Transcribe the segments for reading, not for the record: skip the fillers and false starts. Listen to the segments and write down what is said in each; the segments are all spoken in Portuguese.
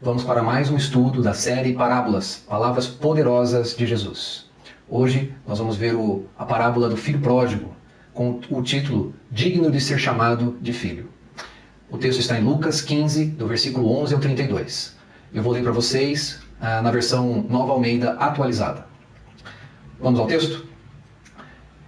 Vamos para mais um estudo da série Parábolas, Palavras Poderosas de Jesus. Hoje nós vamos ver a parábola do filho pródigo, com o título Digno de ser chamado de filho. O texto está em Lucas 15, do versículo 11 ao 32. Eu vou ler para vocês na versão Nova Almeida atualizada. Vamos ao texto?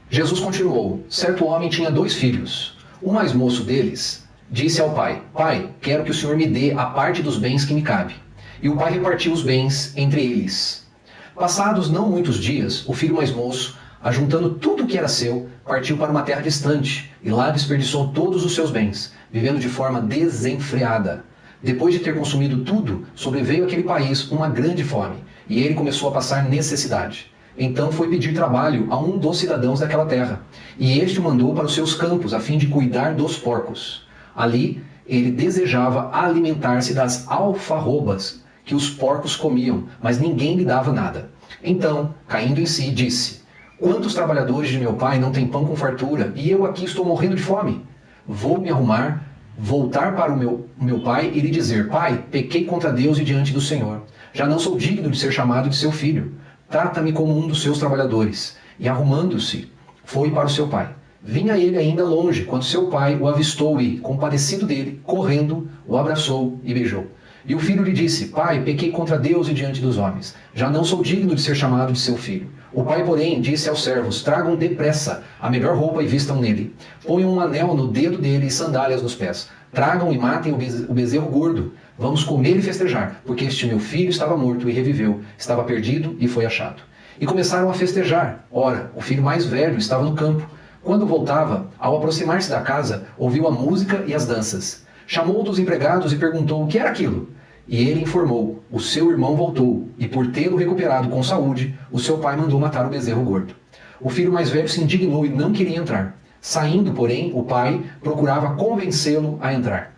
Jesus continuou: certo homem tinha 2 filhos. O mais moço deles disse ao pai: Pai, quero que o senhor me dê a parte dos bens que me cabe. E o pai repartiu os bens entre eles. Passados não muitos dias, o filho mais moço, ajuntando tudo o que era seu, partiu para uma terra distante, e lá desperdiçou todos os seus bens, vivendo de forma desenfreada. Depois de ter consumido tudo, sobreveio àquele país uma grande fome, e ele começou a passar necessidade. Então foi pedir trabalho a um dos cidadãos daquela terra, e este o mandou para os seus campos, a fim de cuidar dos porcos. Ali, ele desejava alimentar-se das alfarrobas que os porcos comiam, mas ninguém lhe dava nada. Então, caindo em si, disse: Quantos trabalhadores de meu pai não têm pão com fartura, e eu aqui estou morrendo de fome? Vou me arrumar, voltar para o meu pai e lhe dizer: Pai, pequei contra Deus e diante do Senhor. Já não sou digno de ser chamado de seu filho. Trata-me como um dos seus trabalhadores. E arrumando-se, foi para o seu pai. Vinha ele ainda longe, quando seu pai o avistou e, compadecido dele, correndo, o abraçou e beijou. E o filho lhe disse: Pai, pequei contra Deus e diante dos homens. Já não sou digno de ser chamado de seu filho. O pai, porém, disse aos servos: Tragam depressa a melhor roupa e vistam nele. Ponham um anel no dedo dele e sandálias nos pés. Tragam e matem o bezerro gordo. Vamos comer e festejar, porque este meu filho estava morto e reviveu, estava perdido e foi achado. E começaram a festejar. Ora, o filho mais velho estava no campo. Quando voltava, ao aproximar-se da casa, ouviu a música e as danças. Chamou um dos empregados e perguntou o que era aquilo. E ele informou: o seu irmão voltou, e por tê-lo recuperado com saúde, o seu pai mandou matar o bezerro gordo. O filho mais velho se indignou e não queria entrar. Saindo, porém, o pai procurava convencê-lo a entrar.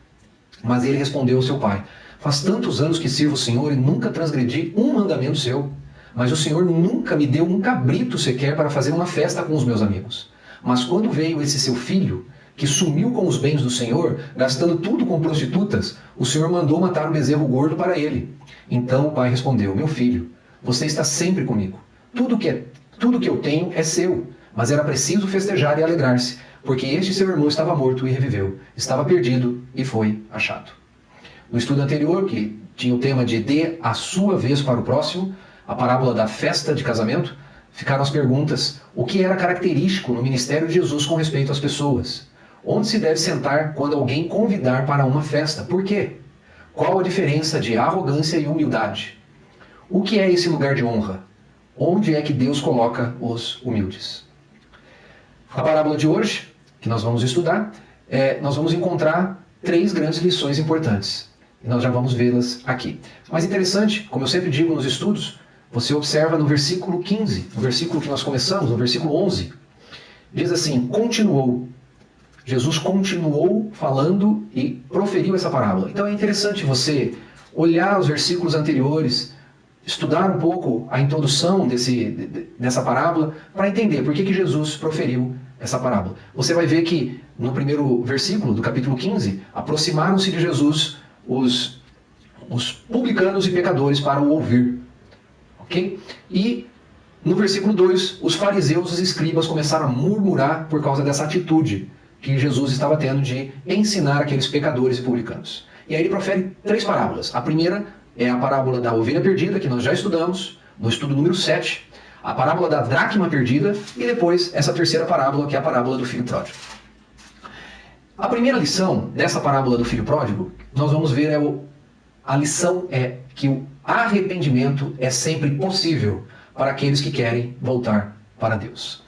Mas ele respondeu ao seu pai: Faz tantos anos que sirvo o Senhor e nunca transgredi um mandamento seu. Mas o Senhor nunca me deu um cabrito sequer para fazer uma festa com os meus amigos. Mas quando veio esse seu filho, que sumiu com os bens do Senhor, gastando tudo com prostitutas, o Senhor mandou matar o bezerro gordo para ele. Então o pai respondeu: Meu filho, você está sempre comigo. Tudo que eu tenho é seu. Mas era preciso festejar e alegrar-se, porque este seu irmão estava morto e reviveu, estava perdido e foi achado. No estudo anterior, que tinha o tema de dê a sua vez para o próximo, a parábola da festa de casamento, ficaram as perguntas: o que era característico no ministério de Jesus com respeito às pessoas? Onde se deve sentar quando alguém convidar para uma festa? Por quê? Qual a diferença de arrogância e humildade? O que é esse lugar de honra? Onde é que Deus coloca os humildes? A parábola de hoje, que nós vamos estudar, nós vamos encontrar 3 grandes lições importantes. E nós já vamos vê-las aqui. Mas interessante, como eu sempre digo nos estudos, você observa no versículo 15, no versículo que nós começamos, no versículo 11, diz assim: continuou. Jesus continuou falando e proferiu essa parábola. Então é interessante você olhar os versículos anteriores, estudar um pouco a introdução dessa parábola, para entender por que Jesus proferiu essa parábola. Você vai ver que no primeiro versículo do capítulo 15, aproximaram-se de Jesus os publicanos e pecadores para o ouvir. Okay? E no versículo 2, os fariseus e os escribas começaram a murmurar por causa dessa atitude que Jesus estava tendo de ensinar aqueles pecadores e publicanos. E aí ele profere 3 parábolas. A primeira é a parábola da ovelha perdida, que nós já estudamos, no estudo número 7. A parábola da dracma perdida e depois essa terceira parábola, que é a parábola do filho pródigo. A primeira lição dessa parábola do filho pródigo, nós vamos ver, a lição é que o arrependimento é sempre possível para aqueles que querem voltar para Deus.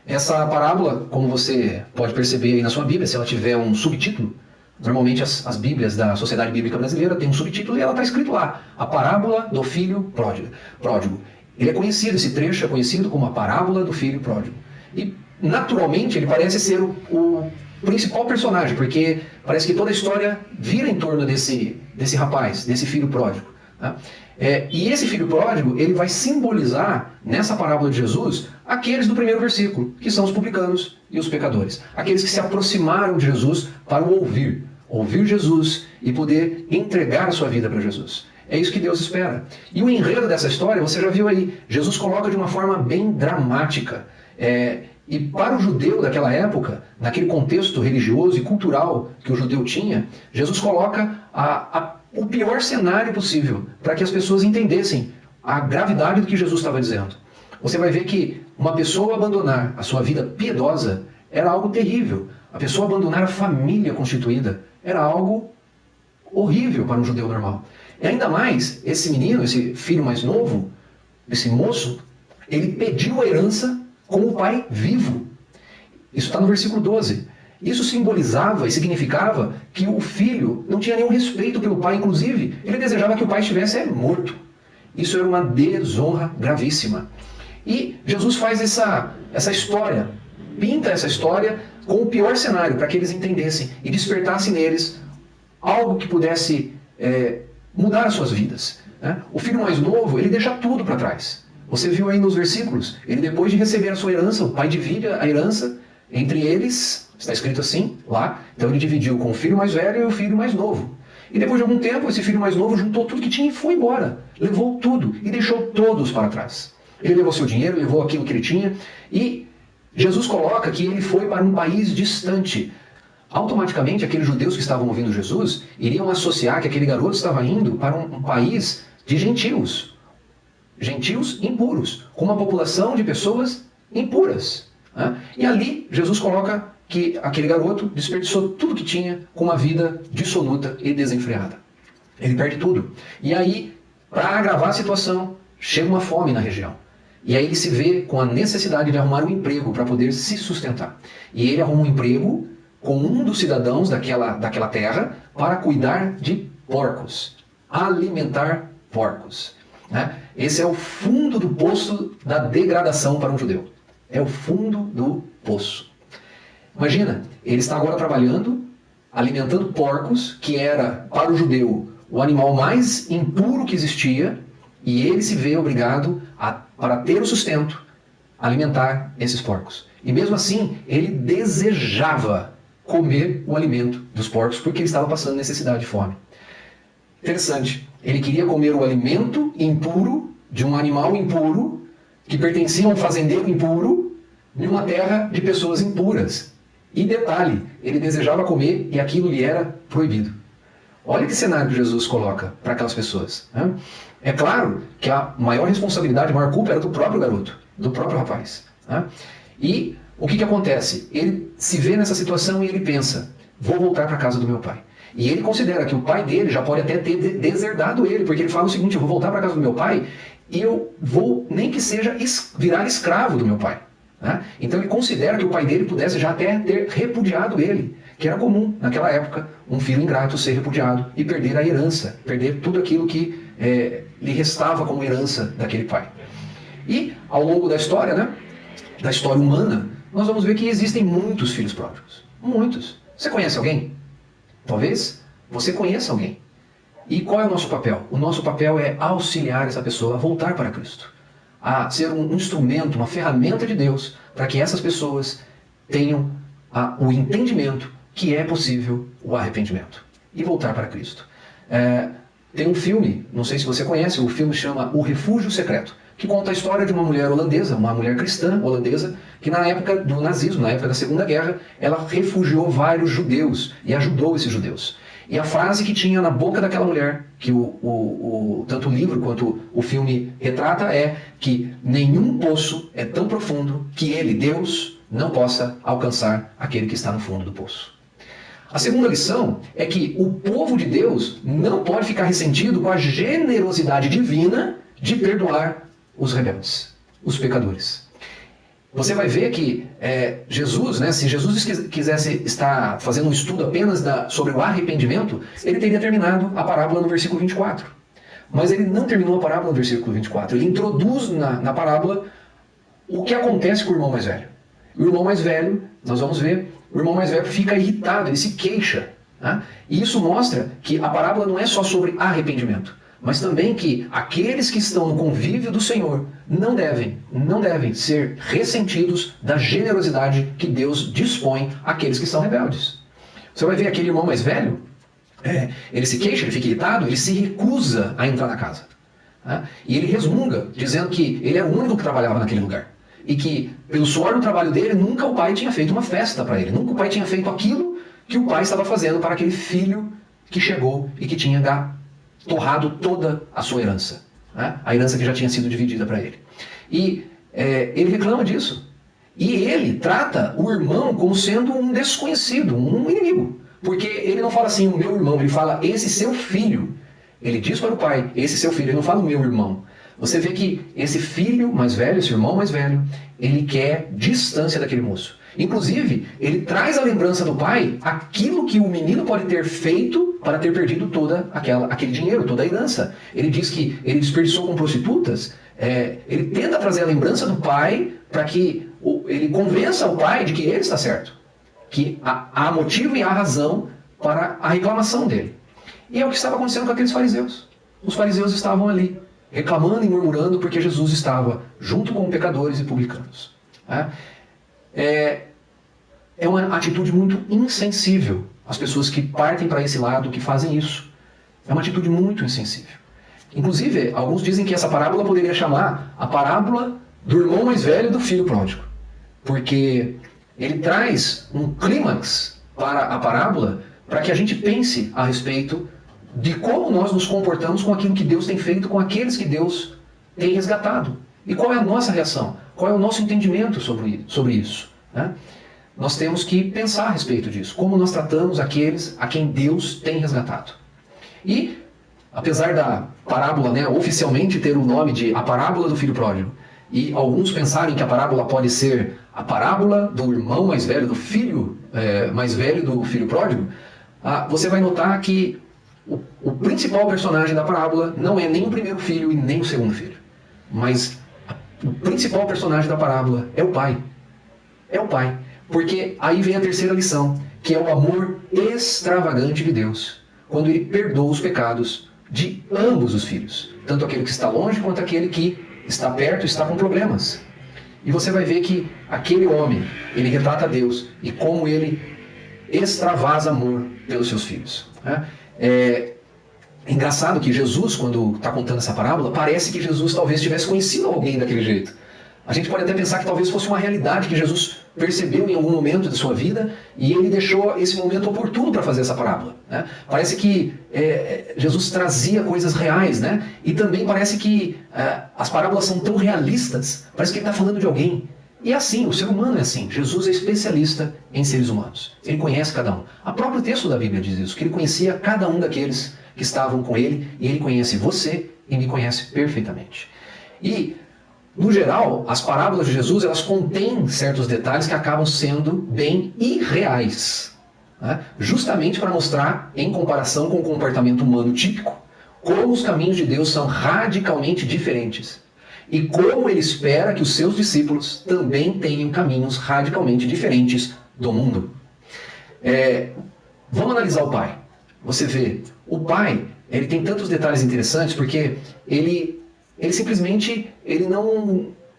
Essa parábola, como você pode perceber aí na sua Bíblia, se ela tiver um subtítulo, normalmente as Bíblias da Sociedade Bíblica Brasileira têm um subtítulo e ela está escrito lá: a parábola do filho pródigo. Ele é conhecido, esse trecho é conhecido como a parábola do filho pródigo. E, naturalmente, ele parece ser o principal personagem, porque parece que toda a história vira em torno desse rapaz, desse filho pródigo. Tá? E esse filho pródigo, ele vai simbolizar, nessa parábola de Jesus, aqueles do primeiro versículo, que são os publicanos e os pecadores. Aqueles que se aproximaram de Jesus para o ouvir Jesus e poder entregar a sua vida para Jesus. É isso que Deus espera. E o enredo dessa história, você já viu aí, Jesus coloca de uma forma bem dramática. E para o judeu daquela época, naquele contexto religioso e cultural que o judeu tinha, Jesus coloca o pior cenário possível para que as pessoas entendessem a gravidade do que Jesus estava dizendo. Você vai ver que uma pessoa abandonar a sua vida piedosa era algo terrível. A pessoa abandonar a família constituída era algo horrível para um judeu normal. E ainda mais, esse menino, esse filho mais novo, esse moço, ele pediu a herança com o pai vivo. Isso está no versículo 12. Isso simbolizava e significava que o filho não tinha nenhum respeito pelo pai, inclusive ele desejava que o pai estivesse morto. Isso era uma desonra gravíssima. E Jesus faz essa história, pinta essa história com o pior cenário, para que eles entendessem e despertassem neles algo que pudesse mudar as suas vidas. Né? O filho mais novo, ele deixa tudo para trás. Você viu aí nos versículos, ele depois de receber a sua herança, o pai divide a herança entre eles, está escrito assim lá, então ele dividiu com o filho mais velho e o filho mais novo. E depois de algum tempo, esse filho mais novo juntou tudo que tinha e foi embora. Levou tudo e deixou todos para trás. Ele levou seu dinheiro, levou aquilo que ele tinha, e Jesus coloca que ele foi para um país distante. Automaticamente, aqueles judeus que estavam ouvindo Jesus iriam associar que aquele garoto estava indo para um país de gentios. Gentios impuros, com uma população de pessoas impuras. Né? E ali, Jesus coloca que aquele garoto desperdiçou tudo que tinha com uma vida dissoluta e desenfreada. Ele perde tudo. E aí, para agravar a situação, chega uma fome na região. E aí ele se vê com a necessidade de arrumar um emprego para poder se sustentar. E ele arruma um emprego com um dos cidadãos daquela terra para cuidar de porcos. Alimentar porcos. Né? Esse é o fundo do poço da degradação para um judeu. É o fundo do poço. Imagina, ele está agora trabalhando, alimentando porcos, que era, para o judeu, o animal mais impuro que existia, e ele se vê obrigado, para ter o sustento, alimentar esses porcos. E mesmo assim, ele desejava comer o alimento dos porcos, porque ele estava passando necessidade e fome. Interessante, ele queria comer o alimento impuro de um animal impuro, que pertencia a um fazendeiro impuro, em uma terra de pessoas impuras. E detalhe, ele desejava comer e aquilo lhe era proibido. Olha que cenário que Jesus coloca para aquelas pessoas. Né? É claro que a maior responsabilidade, a maior culpa era do próprio garoto, do próprio rapaz. Né? E o que acontece? Ele se vê nessa situação e ele pensa, vou voltar para a casa do meu pai. E ele considera que o pai dele já pode até ter deserdado ele, porque ele fala o seguinte, eu vou voltar para a casa do meu pai e eu vou, nem que seja, virar escravo do meu pai. Né? Então ele considera que o pai dele pudesse já até ter repudiado ele, que era comum naquela época, um filho ingrato ser repudiado e perder a herança, perder tudo aquilo que lhe restava como herança daquele pai. E ao longo da história, né, da história humana, nós vamos ver que existem muitos filhos pródigos. Muitos. Você conhece alguém? Talvez você conheça alguém. E qual é o nosso papel? O nosso papel é auxiliar essa pessoa a voltar para Cristo. A ser um instrumento, uma ferramenta de Deus, para que essas pessoas tenham o entendimento que é possível o arrependimento e voltar para Cristo. Tem um filme, não sei se você conhece, o filme chama O Refúgio Secreto, que conta a história de uma mulher holandesa, uma mulher cristã holandesa, que na época do nazismo, na época da Segunda Guerra, ela refugiou vários judeus e ajudou esses judeus. E a frase que tinha na boca daquela mulher, que tanto o livro quanto o filme retrata, é que nenhum poço é tão profundo que ele, Deus, não possa alcançar aquele que está no fundo do poço. A segunda lição é que o povo de Deus não pode ficar ressentido com a generosidade divina de perdoar os rebeldes, os pecadores. Você vai ver que Jesus, né, se Jesus quisesse estar fazendo um estudo apenas sobre o arrependimento, ele teria terminado a parábola no versículo 24. Mas ele não terminou a parábola no versículo 24. Ele introduz na parábola o que acontece com o irmão mais velho. O irmão mais velho, nós vamos ver, o irmão mais velho fica irritado, ele se queixa. Né? E isso mostra que a parábola não é só sobre arrependimento, mas também que aqueles que estão no convívio do Senhor não devem ser ressentidos da generosidade que Deus dispõe àqueles que são rebeldes. Você vai ver aquele irmão mais velho, ele se queixa, ele fica irritado, ele se recusa a entrar na casa. Né? E ele resmunga, dizendo que ele era o único que trabalhava naquele lugar. E que, pelo suor do trabalho dele, nunca o pai tinha feito uma festa para ele. Nunca o pai tinha feito aquilo que o pai estava fazendo para aquele filho que chegou e que tinha torrado toda a sua herança. Né? A herança que já tinha sido dividida para ele. E ele reclama disso. E ele trata o irmão como sendo um desconhecido, um inimigo. Porque ele não fala assim, o meu irmão, ele fala, esse seu filho. Ele diz para o pai, esse seu filho, ele não fala o meu irmão. Você vê que esse filho mais velho, esse irmão mais velho, ele quer distância daquele moço. Inclusive, ele traz a lembrança do pai aquilo que o menino pode ter feito para ter perdido todo aquele dinheiro, toda a herança. Ele diz que ele desperdiçou com prostitutas. Ele tenta trazer a lembrança do pai para que ele convença o pai de que ele está certo. Que há motivo e há razão para a reclamação dele. E é o que estava acontecendo com aqueles fariseus. Os fariseus estavam ali, reclamando e murmurando porque Jesus estava junto com pecadores e publicanos. É uma atitude muito insensível as pessoas que partem para esse lado, que fazem isso. É uma atitude muito insensível. Inclusive, alguns dizem que essa parábola poderia chamar a parábola do irmão mais velho do filho pródigo. Porque ele traz um clímax para a parábola para que a gente pense a respeito de como nós nos comportamos com aquilo que Deus tem feito com aqueles que Deus tem resgatado. E qual é a nossa reação? Qual é o nosso entendimento sobre isso? Né? Nós temos que pensar a respeito disso. Como nós tratamos aqueles a quem Deus tem resgatado. E, apesar da parábola, né, oficialmente ter o nome de a parábola do filho pródigo, e alguns pensarem que a parábola pode ser a parábola do irmão mais velho, do filho mais velho do filho pródigo, você vai notar que o principal personagem da parábola não é nem o primeiro filho e nem o segundo filho. Mas o principal personagem da parábola é o pai. É o pai. Porque aí vem a terceira lição, que é o amor extravagante de Deus, quando ele perdoa os pecados de ambos os filhos. Tanto aquele que está longe quanto aquele que está perto e está com problemas. E você vai ver que aquele homem, ele retrata Deus e como ele extravasa amor pelos seus filhos. É engraçado que Jesus, quando está contando essa parábola, parece que Jesus talvez tivesse conhecido alguém daquele jeito. A gente pode até pensar que talvez fosse uma realidade que Jesus percebeu em algum momento de sua vida e ele deixou esse momento oportuno para fazer essa parábola. Né? Parece que Jesus trazia coisas reais, né? E também parece que as parábolas são tão realistas, parece que ele está falando de alguém. E é assim, o ser humano é assim. Jesus é especialista em seres humanos. Ele conhece cada um. O próprio texto da Bíblia diz isso, que ele conhecia cada um daqueles que estavam com ele, e ele conhece você e me conhece perfeitamente. E, no geral, as parábolas de Jesus, elas contêm certos detalhes que acabam sendo bem irreais. Né? Justamente para mostrar, em comparação com o comportamento humano típico, como os caminhos de Deus são radicalmente diferentes. E como ele espera que os seus discípulos também tenham caminhos radicalmente diferentes do mundo. Vamos analisar o pai. Você vê, o pai, ele tem tantos detalhes interessantes porque ele simplesmente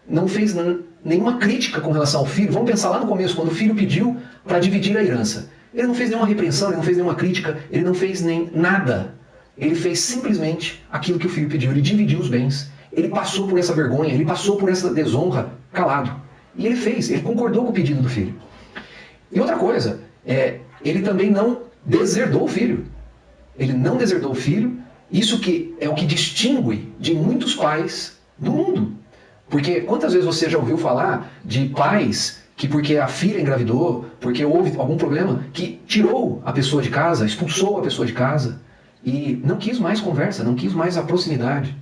não fez nenhuma crítica com relação ao filho. Vamos pensar lá no começo, quando o filho pediu para dividir a herança. Ele não fez nenhuma repreensão, ele não fez nenhuma crítica, ele não fez nem nada. Ele fez simplesmente aquilo que o filho pediu, ele dividiu os bens. Ele passou por essa vergonha, ele passou por essa desonra calado. E ele concordou com o pedido do filho. E outra coisa, ele também não deserdou o filho. Ele não deserdou o filho. Isso que é o que distingue de muitos pais do mundo. Porque quantas vezes você já ouviu falar de pais que porque a filha engravidou, porque houve algum problema, que tirou a pessoa de casa, expulsou a pessoa de casa e não quis mais conversa, não quis mais a proximidade.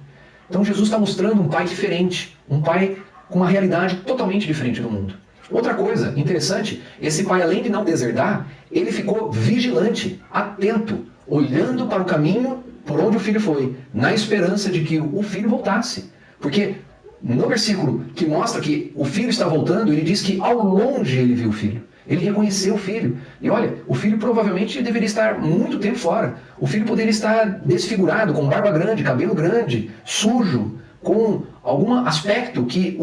Então Jesus está mostrando um pai diferente, um pai com uma realidade totalmente diferente do mundo. Outra coisa interessante, esse pai, além de não deserdar, ele ficou vigilante, atento, olhando para o caminho por onde o filho foi, na esperança de que o filho voltasse. Porque no versículo que mostra que o filho está voltando, ele diz que ao longe ele viu o filho. Ele reconheceu o filho. E olha, o filho provavelmente deveria estar muito tempo fora. O filho poderia estar desfigurado, com barba grande, cabelo grande, sujo, com algum aspecto que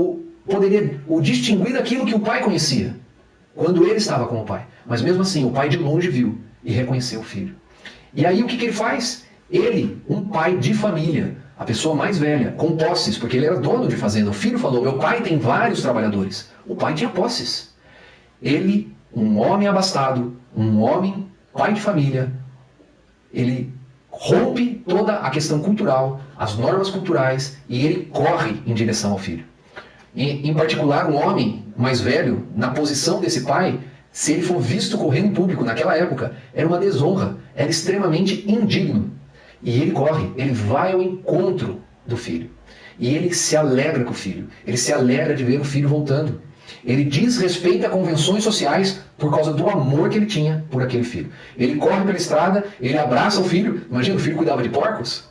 poderia o distinguir daquilo que o pai conhecia, quando ele estava com o pai. Mas mesmo assim, o pai de longe viu e reconheceu o filho. E aí o que ele faz? Ele, um pai de família, a pessoa mais velha, com posses, porque ele era dono de fazenda. O filho falou, meu pai tem vários trabalhadores. O pai tinha posses. Ele, um homem abastado, um homem, pai de família, ele rompe toda a questão cultural, as normas culturais, e ele corre em direção ao filho. Em particular, um homem mais velho, na posição desse pai, se ele for visto correndo em público naquela época, era uma desonra, era extremamente indigno. E ele corre, ele vai ao encontro do filho. E ele se alegra com o filho, ele se alegra de ver o filho voltando. Ele desrespeita convenções sociais por causa do amor que ele tinha por aquele filho. Ele corre pela estrada, ele abraça o filho. Imagina, o filho cuidava de porcos.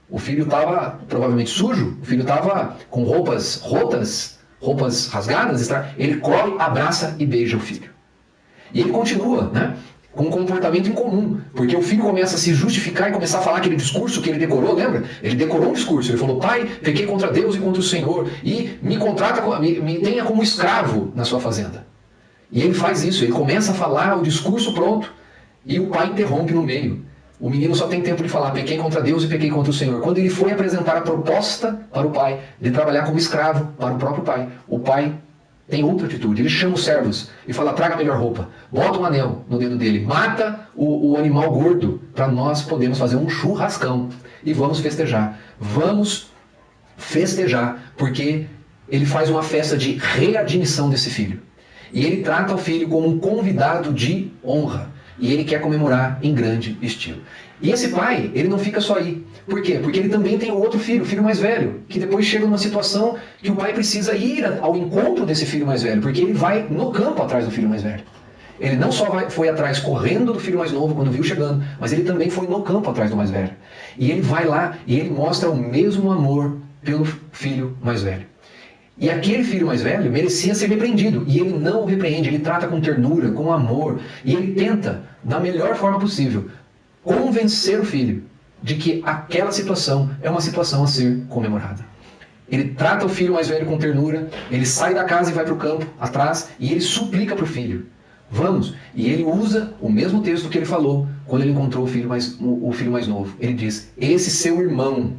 O filho estava provavelmente sujo, o filho estava com roupas rotas, roupas rasgadas. Ele corre, abraça e beija o filho. E ele continua, né, com um comportamento incomum, porque o filho começa a se justificar e começar a falar aquele discurso que ele decorou, lembra? Ele decorou um discurso, ele falou, pai, pequei contra Deus e contra o Senhor, e me tenha como escravo na sua fazenda. E ele faz isso, ele começa a falar o discurso pronto, e o pai interrompe no meio. O menino só tem tempo de falar, pequei contra Deus e pequei contra o Senhor. Quando ele foi apresentar a proposta para o pai de trabalhar como escravo para o próprio pai, o pai tem outra atitude. Ele chama os servos e fala, traga a melhor roupa, bota um anel no dedo dele, mata o animal gordo para nós podermos fazer um churrascão e vamos festejar. Vamos festejar, porque ele faz uma festa de readmissão desse filho. E ele trata o filho como um convidado de honra. E ele quer comemorar em grande estilo. E esse pai, ele não fica só aí. Por quê? Porque ele também tem outro filho, o filho mais velho, que depois chega numa situação que o pai precisa ir ao encontro desse filho mais velho, porque ele vai no campo atrás do filho mais velho. Ele não só foi atrás correndo do filho mais novo quando viu chegando, mas ele também foi no campo atrás do mais velho. E ele vai lá e ele mostra o mesmo amor pelo filho mais velho. E aquele filho mais velho merecia ser repreendido. E ele não o repreende, ele trata com ternura, com amor. E ele tenta, da melhor forma possível, convencer o filho de que aquela situação é uma situação a ser comemorada. Ele trata o filho mais velho com ternura, ele sai da casa e vai para o campo, atrás, e ele suplica para o filho, vamos. E ele usa o mesmo texto que ele falou quando ele encontrou o filho mais novo. Ele diz, esse seu irmão.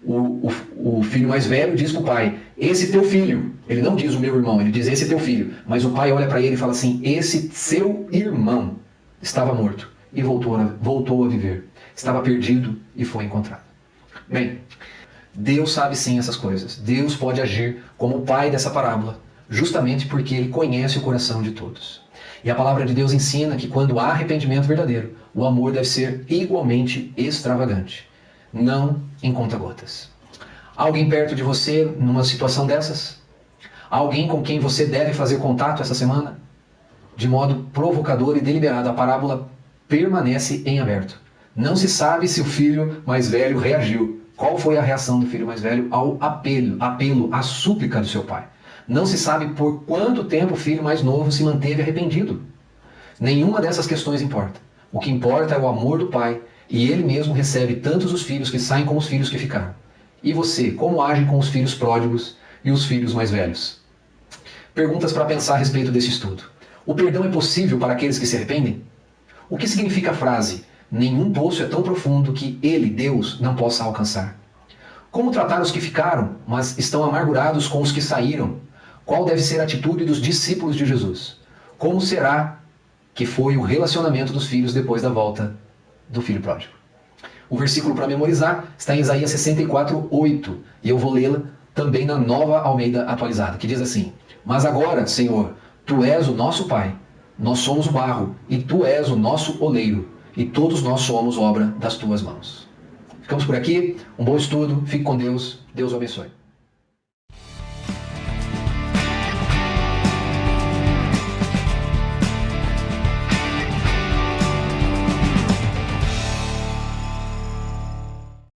O filho mais velho diz para o pai, esse teu filho. Ele não diz o meu irmão, ele diz esse teu filho. Mas o pai olha para ele e fala assim, esse seu irmão estava morto e voltou a viver. Estava perdido e foi encontrado. Bem, Deus sabe sim essas coisas. Deus pode agir como o pai dessa parábola, justamente porque ele conhece o coração de todos. E a palavra de Deus ensina que quando há arrependimento verdadeiro, o amor deve ser igualmente extravagante. Não em conta-gotas. Alguém perto de você numa situação dessas? Alguém com quem você deve fazer contato essa semana? De modo provocador e deliberado, a parábola permanece em aberto. Não se sabe se o filho mais velho reagiu. Qual foi a reação do filho mais velho ao apelo, à súplica do seu pai? Não se sabe por quanto tempo o filho mais novo se manteve arrependido. Nenhuma dessas questões importa. O que importa é o amor do pai. E ele mesmo recebe tantos os filhos que saem como os filhos que ficaram. E você, como age com os filhos pródigos e os filhos mais velhos? Perguntas para pensar a respeito desse estudo. O perdão é possível para aqueles que se arrependem? O que significa a frase, nenhum poço é tão profundo que ele, Deus, não possa alcançar? Como tratar os que ficaram, mas estão amargurados com os que saíram? Qual deve ser a atitude dos discípulos de Jesus? Como será que foi o relacionamento dos filhos depois da volta do filho pródigo? O versículo para memorizar está em Isaías 64:8, e eu vou lê-la também na Nova Almeida Atualizada, que diz assim, mas agora, Senhor, Tu és o nosso Pai, nós somos o barro, e Tu és o nosso oleiro, e todos nós somos obra das Tuas mãos. Ficamos por aqui, um bom estudo, fique com Deus, Deus o abençoe.